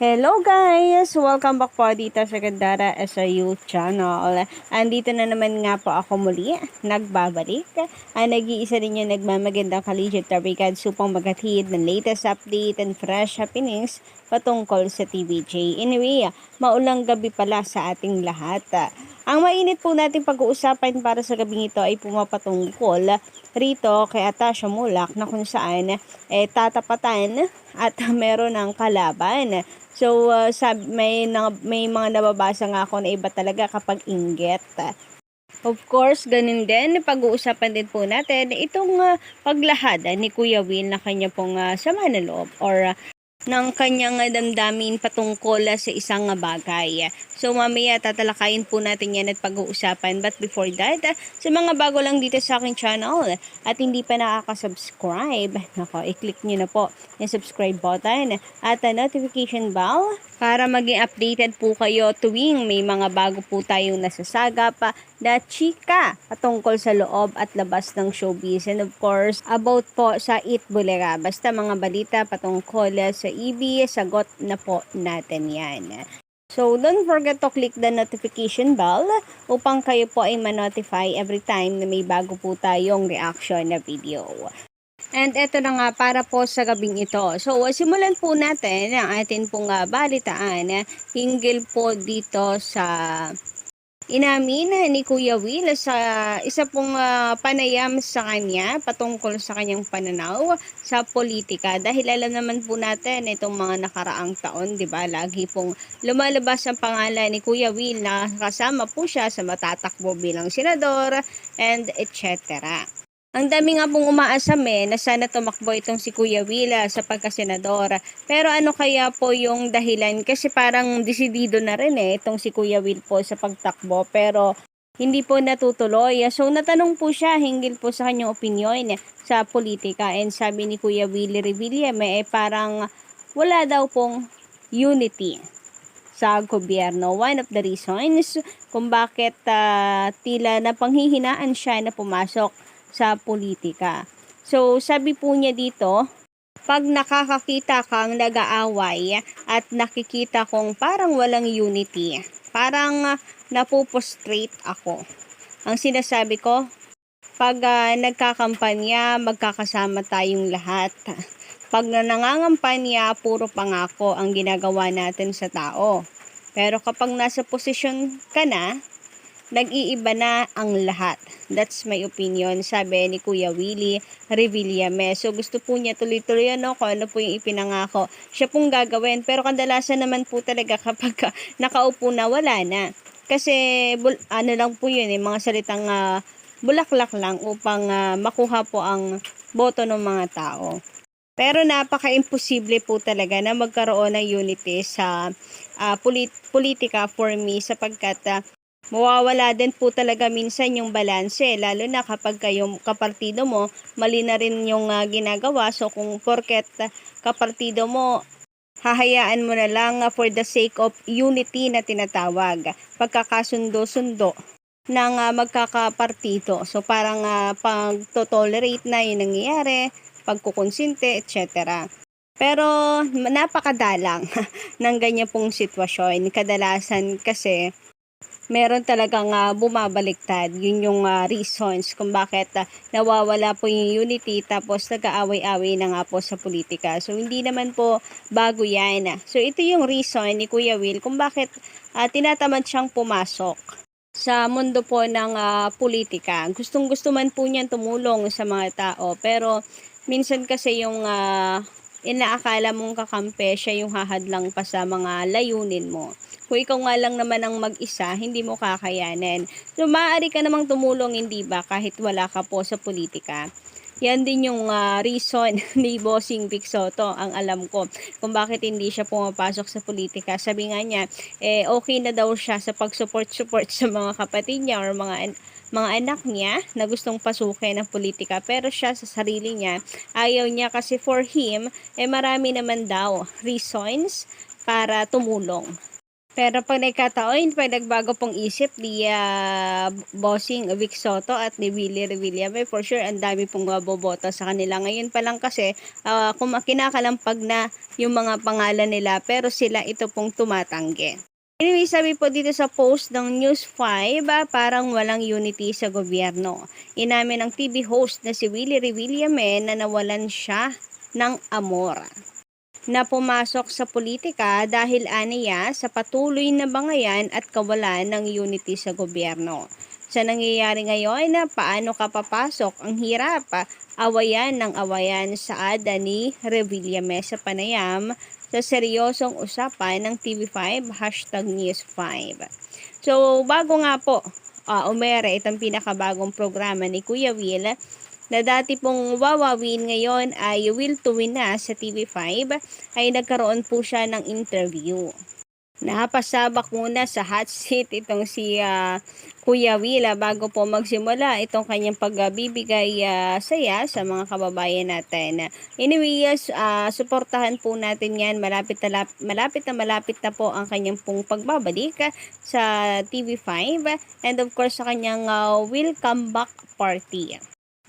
Hello guys! Welcome back po dito sa Gandara SRU channel. Andito na naman nga po ako muli, nagbabalik. Nag-iisa rin yung nagmamagandang collegiate tarigad upang maghatid ng latest update and fresh happenings patungkol sa TVJ. Anyway, maulang gabi pala sa ating lahat. Ang mainit po natin pag-uusapan para sa gabing ito ay pumapatungkol rito kay Atasha Mulak na kung saan tatapatan at meron ng kalaban. So, may mga nababasa nga ako na iba talaga kapag inggit. Of course, ganun din, pag-uusapan din po natin itong paglahad ni Kuya Will na kanya pong sama ng loob or ng kanyang damdamin patungkol sa isang bagay. So mamaya tatalakayin po natin yan at pag-uusapan. But before that, sa mga bago lang dito sa aking channel at hindi pa nakaka-subscribe, i-click nyo na po yung subscribe button at notification bell para maging updated po kayo tuwing may mga bago po tayong nasasagap na chika patungkol sa loob at labas ng showbiz. And of course, about po sa Eat Bulera. Basta mga balita patungkol sa EB, sagot na po natin yan. So, don't forget to click the notification bell upang kayo po ay ma-notify every time na may bago po tayong reaction na video. And eto na nga para po sa gabing ito. So, simulan po natin ang atin pong balitaan hinggil po dito sa inamin ni Kuya Will sa isa pong panayam sa kanya patungkol sa kanyang pananaw sa politika. Dahil alam naman po natin itong mga nakaraang taon, 'di ba? Lagi pong lumalabas ang pangalan ni Kuya Will na kasama po siya sa matatakbo bilang senador and etc. Ang dami nga pong umaasam na sana tumakbo itong si Kuya Willa sa pagkasenador. Pero ano kaya po yung dahilan? Kasi parang desidido na rin itong si Kuya Will po sa pagtakbo. Pero hindi po natutuloy. So natanong po siya hinggil po sa kanyang opinyon sa politika. And sabi ni Kuya Willie Revillame parang wala daw pong unity sa gobyerno. One of the reasons kung bakit tila na panghihinaan siya na pumasok sa politika. So, sabi po niya dito, pag nakakakita kang nag-aaway at nakikita kong parang walang unity, parang napupostrate ako. Ang sinasabi ko, pag nagkakampanya, magkakasama tayong lahat. Pag nangangampanya, puro pangako ang ginagawa natin sa tao. Pero kapag nasa posisyon ka na, nag-iiba na ang lahat. That's my opinion, sabi ni Kuya Willie Revillame. So gusto po niya tuloy-tuloy kung ano po yung ipinangako. Siya pong gagawin. Pero kadalasan naman po talaga kapag nakaupo na, wala na. Kasi ano lang po yun, mga salitang bulaklak lang upang makuha po ang boto ng mga tao. Pero napaka-imposible po talaga na magkaroon ng unity sa politika for me sapagkat mawawala din po talaga minsan yung balanse, lalo na kapag kayong kapartido mo, mali na rin yung ginagawa. So kung porket kapartido mo, hahayaan mo na lang for the sake of unity na tinatawag, pagkakasundo-sundo ng magkakapartido. So parang pag-tolerate na yung nangyayari, pagkukonsinte, etc. Pero napakadalang ng ganyan pong sitwasyon. Kadalasan kasi meron talagang bumabaliktad. Yun yung reasons kung bakit nawawala po yung unity tapos nag-aaway-away na nga po sa politika. So, hindi naman po bago yan. So, ito yung reason ni Kuya Will kung bakit tinatamad siyang pumasok sa mundo po ng politika. Gustong-gusto man po niyan tumulong sa mga tao. Pero, minsan kasi yung inaakala mong kakampi, siya yung hahadlang pa sa mga layunin mo. Kung ikaw nga lang naman ang mag-isa, hindi mo kakayanin. So, maaari ka namang tumulong, hindi ba, kahit wala ka po sa politika. Yan din yung reason ni Bossing Vic Soto, ang alam ko, kung bakit hindi siya pumapasok sa politika. Sabi nga niya, okay na daw siya sa pag-support sa mga kapatid niya or mga anak niya na gustong pasukin ng politika. Pero siya sa sarili niya, ayaw niya kasi for him, marami naman daw reasons para tumulong. Pero 'pag nagkataon, 'pag nagbago pong isip ni, Bossing Vic Soto at ni Willie Revillame, for sure ang dami pong boboto sa kanila. Ngayon pa lang kasi, kinakalampag na yung mga pangalan nila pero sila ito pong tumatanggi. Anyway, sabi po dito sa post ng News 5, parang walang unity sa gobyerno. Inamin ng TV host na si Willie Revillame na nawalan siya ng amor na pumasok sa politika dahil aniya sa patuloy na bangayan at kawalan ng unity sa gobyerno. Sa nangyayari ngayon na paano ka papasok, ang hirap, awayan ng awayan sa ada ni Revillame sa panayam sa seryosong usapan ng TV5 #News5. So bago nga po umere itong pinakabagong programa ni Kuya Will, na dati pong wawawin ngayon ay Will to Win na sa TV5, ay nagkaroon po siya ng interview. Napasabak muna sa hot seat itong si Kuya Will bago po magsimula itong kanyang pagbibigay saya sa mga kababayan natin. Anyway, suportahan po natin yan. Malapit na po ang kanyang pong pagbabalik sa TV5 and of course sa kanyang welcome back party.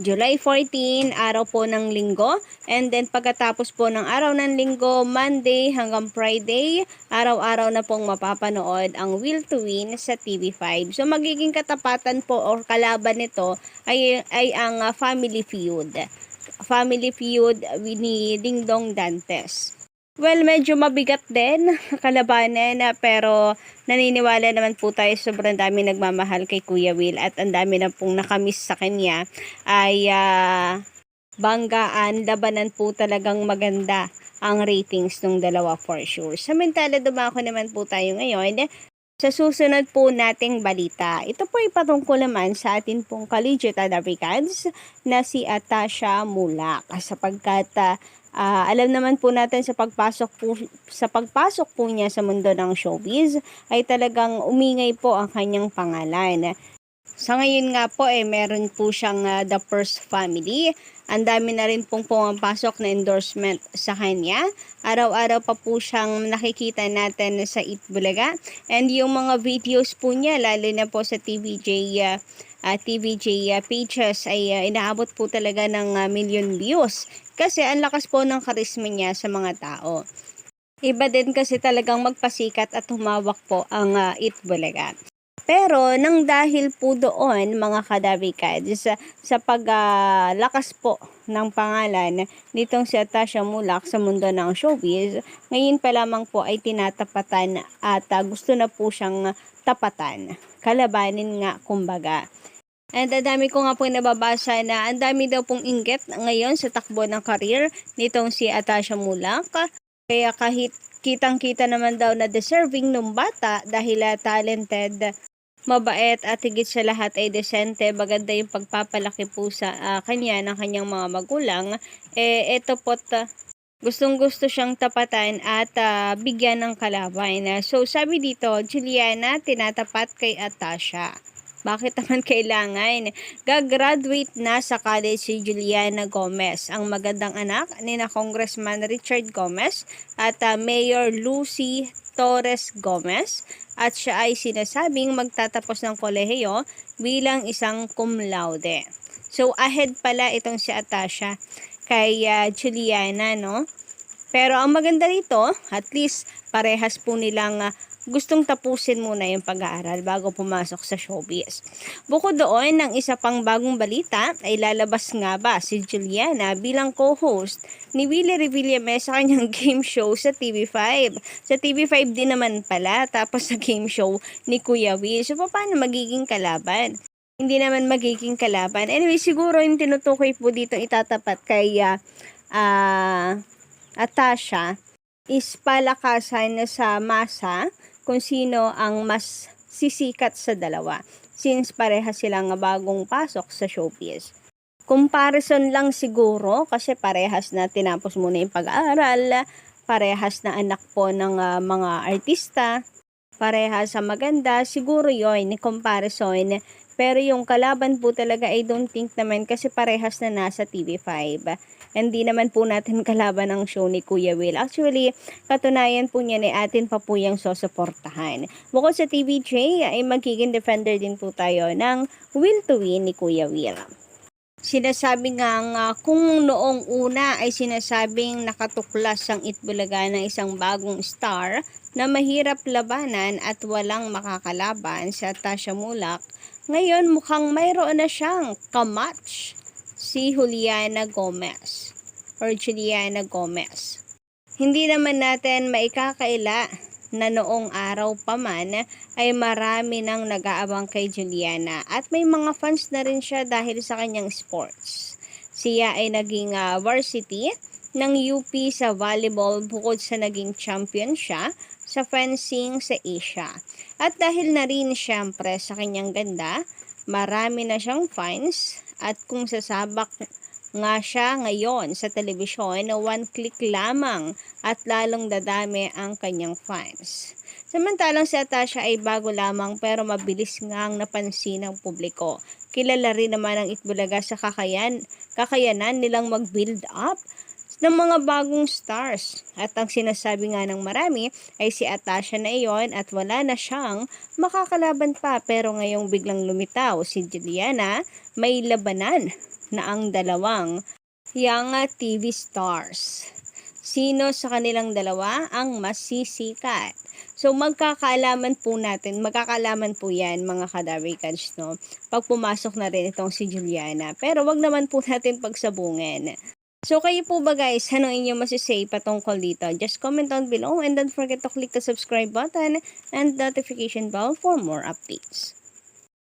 July 14, araw po ng linggo. And then pagkatapos po ng araw ng linggo, Monday hanggang Friday, araw-araw na pong mapapanood ang Will to Win sa TV5. So magiging katapatan po or kalaban nito ay ang Family Feud. Family Feud ni Dingdong Dantes. Well, medyo mabigat din kalabanan pero naniniwala naman po tayo sobrang dami nagmamahal kay Kuya Will at ang dami na pong nakamiss sa kanya ay banggaan, labanan po talagang maganda ang ratings ng dalawa for sure. Samantala dumako naman po tayo ngayon sa susunod po nating balita. Ito po ay patungkol naman sa atin pong collegiate advocates na si Atasha Mulak sapagkat alam naman po natin sa pagpasok po niya sa mundo ng showbiz ay talagang umingay po ang kanyang pangalan. Sa ngayon nga po meron po siyang The First Family. Ang dami na rin pong pumapasok na endorsement sa kanya. Araw-araw pa po siyang nakikita natin sa Itbulaga. And yung mga videos po niya, lalo na po sa TVJ pages ay inaabot po talaga ng million views. Kasi ang lakas po ng karisma niya sa mga tao. Iba din kasi talagang magpasikat at humawak po ang Itbulaga. Pero nang dahil po doon mga kadabikads sa paglakas po ng pangalan nitong si Atasha Mulak sa mundo ng showbiz, ngayon pa lamang po ay tinatapatan at gusto na po siyang tapatan. Kalabanin nga kumbaga. And ang dami ko nga po nababasa na ang dami daw pong inggit ngayon sa takbo ng career nitong si Atasha Mulak. Kaya kahit kitang-kita naman daw na deserving ng bata dahil talented, mabait at higit sa lahat ay desente, maganda yung pagpapalaki po sa kanya ng kanyang mga magulang. Ito po gustong-gusto siyang tapatan at bigyan ng kalaban. So sabi dito, Juliana tinatapat kay Atasha. Bakit naman kailangan? Gagraduate na sa college si Juliana Gomez, ang magandang anak ni na Congressman Richard Gomez at Mayor Lucy Torres Gomez, at siya ay sinasabing magtatapos ng kolehiyo bilang isang cum laude. So ahead pala itong si Atasha kay Juliana, no? Pero ang maganda rito, at least parehas po nilang gustong tapusin muna yung pag-aaral bago pumasok sa showbiz. Bukod doon, ng isa pang bagong balita ay lalabas nga ba si Juliana bilang co-host ni Willie Revillame sa kanyang game show sa TV5. Sa TV5 din naman pala, tapos sa game show ni Kuya Will. So paano magiging kalaban? Hindi naman magiging kalaban. Anyway, siguro yung tinutukoy po dito itatapat kay Atasha is palakasan sa masa kung sino ang mas sisikat sa dalawa since parehas silang bagong pasok sa showbiz. Comparison lang siguro kasi parehas na tinapos muna yung pag-aaral, parehas na anak po ng mga artista, parehas sa maganda, siguro yon ni comparison. Pero yung kalaban po talaga I don't think naman kasi parehas na nasa TV5. Hindi naman po natin kalaban ang show ni Kuya Will. Actually, katunayan po niyan ay atin pa po yung susuportahan. Bukod sa TVJ, ay magiging defender din po tayo ng Will to Win ni Kuya Will. Sinasabi nga kung noong una ay sinasabing nakatuklas ang Itbulaga ng isang bagong star na mahirap labanan at walang makakalaban sa Tasha Mulak, ngayon mukhang mayroon na siyang kamatch, si Juliana Gomez or Juliana Gomez. Hindi naman natin maikakaila na noong araw pa man ay marami nang nag-aabang kay Juliana at may mga fans na rin siya dahil sa kanyang sports. Siya ay naging varsity ng UP sa volleyball bukod sa naging champion siya sa fencing sa Asia. At dahil na rin siyempre sa kanyang ganda, marami na siyang fans at kung sasabak nga siya ngayon sa telebisyon na one click lamang at lalong dadami ang kanyang fans. Samantalang si Atasha ay bago lamang pero mabilis ngang napansin ng publiko. Kilala rin naman ang Itbulaga sa kakayanan nilang mag-build up ng mga bagong stars. At ang sinasabi nga ng marami ay si Atasha na iyon at wala na siyang makakalaban pa, pero ngayong biglang lumitaw si Juliana, may labanan na ang dalawang young TV stars. Sino sa kanilang dalawa ang masisikat? So magkakaalaman po yan mga kadarikans, no? Pag pumasok na rin itong si Juliana. Pero wag naman po natin pagsabungin. So kayo po ba guys, ano inyong masisay patungkol dito? Just comment down below and don't forget to click the subscribe button and notification bell for more updates.